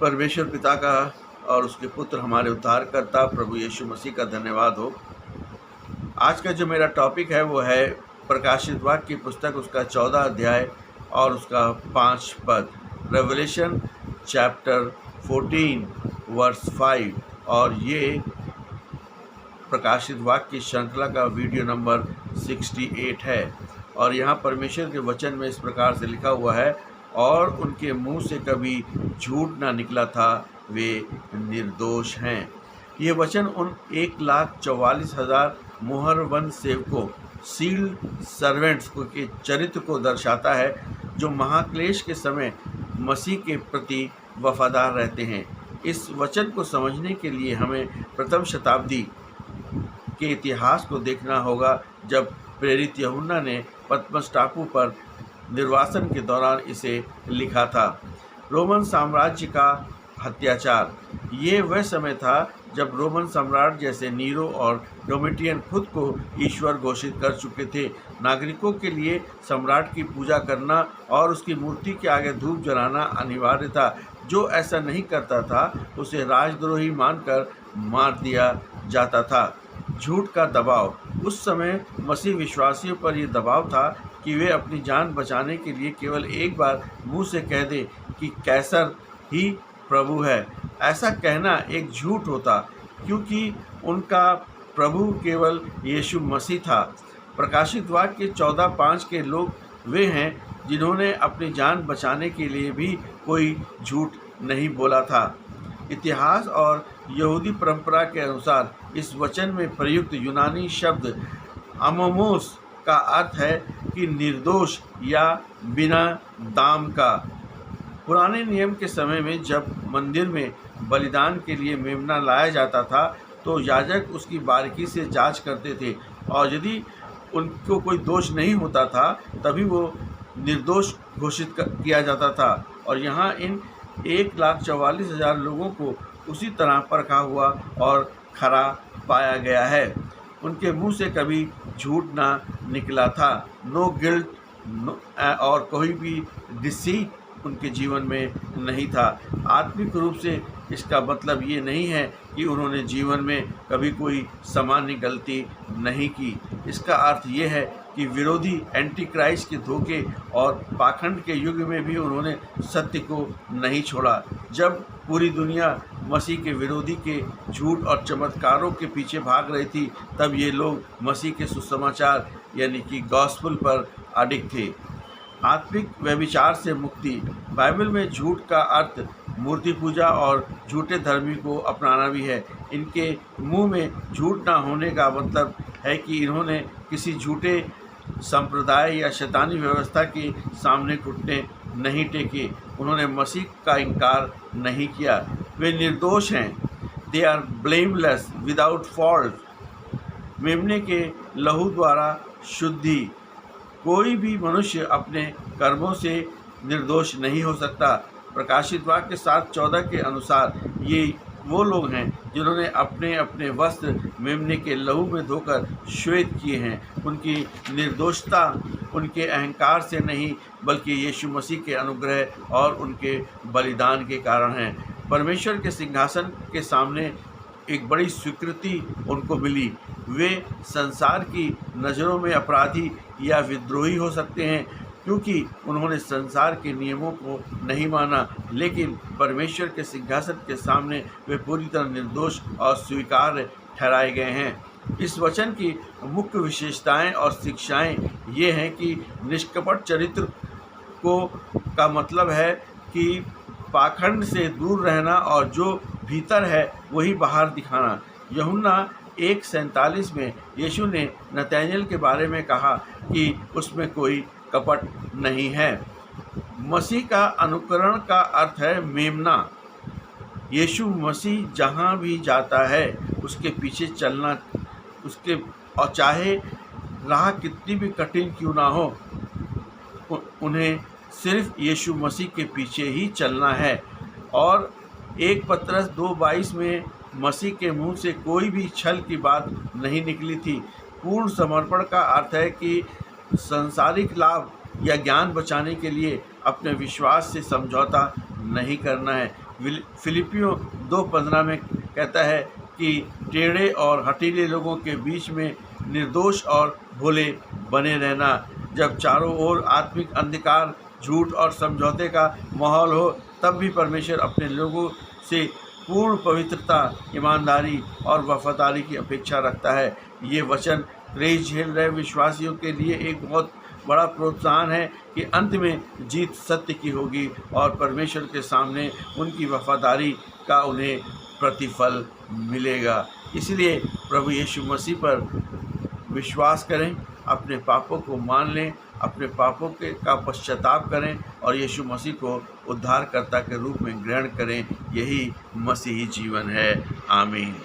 परमेश्वर पिता का और उसके पुत्र हमारे उद्धारकर्ता प्रभु यीशु मसीह का धन्यवाद हो। आज का जो मेरा टॉपिक है वो है प्रकाशित वाक्य की पुस्तक, उसका 14 अध्याय और उसका 5 पद, रेवलेशन चैप्टर 14 वर्स 5। और ये प्रकाशित वाक्य की श्रृंखला का वीडियो नंबर 68 है। और यहाँ परमेश्वर के वचन में इस प्रकार से लिखा हुआ है, और उनके मुंह से कभी झूठ ना निकला था, वे निर्दोष हैं। ये वचन उन 1,44,000 मुहरबंद सेवकों, सील्ड सर्वेंट्स के चरित्र को दर्शाता है, जो महाक्लेश के समय मसीह के प्रति वफादार रहते हैं। इस वचन को समझने के लिए हमें प्रथम शताब्दी के इतिहास को देखना होगा, जब प्रेरित यूहन्ना ने पतमस टापू पर निर्वासन के दौरान इसे लिखा था। रोमन साम्राज्य का अत्याचार, ये वह समय था जब रोमन सम्राट जैसे नीरो और डोमिटियन खुद को ईश्वर घोषित कर चुके थे। नागरिकों के लिए सम्राट की पूजा करना और उसकी मूर्ति के आगे धूप जलाना अनिवार्य था। जो ऐसा नहीं करता था उसे राजद्रोही मानकर मार दिया जाता था। झूठ का दबाव, उस समय मसीह विश्वासियों पर यह दबाव था कि वे अपनी जान बचाने के लिए केवल एक बार मुंह से कह दें कि कैसर ही प्रभु है। ऐसा कहना एक झूठ होता, क्योंकि उनका प्रभु केवल यीशु मसीह था। प्रकाशित वाक्य 14:5 के लोग वे हैं जिन्होंने अपनी जान बचाने के लिए भी कोई झूठ नहीं बोला था। इतिहास और यहूदी परंपरा के अनुसार इस वचन में प्रयुक्त यूनानी शब्द अमोमोस का अर्थ है कि निर्दोष या बिना दाम का। पुराने नियम के समय में जब मंदिर में बलिदान के लिए मेमना लाया जाता था, तो याजक उसकी बारीकी से जांच करते थे, और यदि उनको कोई दोष नहीं होता था तभी वो निर्दोष घोषित किया जाता था। और यहाँ इन 1,44,000 लोगों को उसी तरह परखा हुआ और खरा पाया गया है। उनके मुंह से कभी झूठ ना निकला था। नो गिल्ट और कोई भी डिसीट उनके जीवन में नहीं था। आत्मिक रूप से इसका मतलब ये नहीं है कि उन्होंने जीवन में कभी कोई सामान्य गलती नहीं की। इसका अर्थ ये है कि विरोधी एंटी क्राइस्ट के धोखे और पाखंड के युग में भी उन्होंने सत्य को नहीं छोड़ा। जब पूरी दुनिया मसीह के विरोधी के झूठ और चमत्कारों के पीछे भाग रही थी, तब ये लोग मसीह के सुसमाचार यानी कि गॉस्पेल पर अडिग थे। आत्मिक व्यभिचार से मुक्ति, बाइबल में झूठ का अर्थ मूर्ति पूजा और झूठे धर्मी को अपनाना भी है। इनके मुंह में झूठ ना होने का मतलब है कि इन्होंने किसी झूठे संप्रदाय या शैतानी व्यवस्था के सामने घुटने नहीं टेके। उन्होंने मसीह का इनकार नहीं किया। वे निर्दोष हैं। They are blameless without fault. मेमने के लहू द्वारा शुद्धि, कोई भी मनुष्य अपने कर्मों से निर्दोष नहीं हो सकता। प्रकाशित वाक्य 7:14 के अनुसार ये वो लोग हैं जिन्होंने अपने अपने वस्त्र मेमने के लहू में धोकर श्वेत किए हैं। उनकी निर्दोषता उनके अहंकार से नहीं, बल्कि यीशु मसीह के अनुग्रह और उनके बलिदान के कारण है। परमेश्वर के सिंहासन के सामने एक बड़ी स्वीकृति उनको मिली। वे संसार की नज़रों में अपराधी या विद्रोही हो सकते हैं, क्योंकि उन्होंने संसार के नियमों को नहीं माना, लेकिन परमेश्वर के सिंहासन के सामने वे पूरी तरह निर्दोष और स्वीकार्य ठहराए गए हैं। इस वचन की मुख्य विशेषताएं और शिक्षाएं ये हैं कि निष्कपट चरित्र का मतलब है कि पाखंड से दूर रहना और जो भीतर है वही बाहर दिखाना। यूहन्ना 1:47 में यीशु ने नतनएल के बारे में कहा कि उसमें कोई कपट नहीं है। मसीह का अनुकरण का अर्थ है मेमना। यीशु मसीह जहाँ भी जाता है उसके पीछे चलना, उसके और चाहे राह कितनी भी कठिन क्यों ना हो, उन्हें सिर्फ यीशु मसीह के पीछे ही चलना है। और 1 पतरस 2:22 में मसीह के मुंह से कोई भी छल की बात नहीं निकली थी। पूर्ण समर्पण का अर्थ है कि सांसारिक लाभ या ज्ञान बचाने के लिए अपने विश्वास से समझौता नहीं करना है। फिलिपियों 2:15 में कहता है कि टेढ़े और हठीले लोगों के बीच में निर्दोष और भोले बने रहना। जब चारों ओर आत्मिक अंधकार, झूठ और समझौते का माहौल हो, तब भी परमेश्वर अपने लोगों से पूर्ण पवित्रता, ईमानदारी और वफादारी की अपेक्षा रखता है। ये वचन क्लेश झेल रहे विश्वासियों के लिए एक बहुत बड़ा प्रोत्साहन है कि अंत में जीत सत्य की होगी और परमेश्वर के सामने उनकी वफादारी का उन्हें प्रतिफल मिलेगा। इसलिए प्रभु यीशु मसीह पर विश्वास करें, अपने पापों को मान लें, अपने पापों के का पश्चाताप करें और यीशु मसीह को उद्धारकर्ता के रूप में ग्रहण करें। यही मसीही जीवन है। आमीन।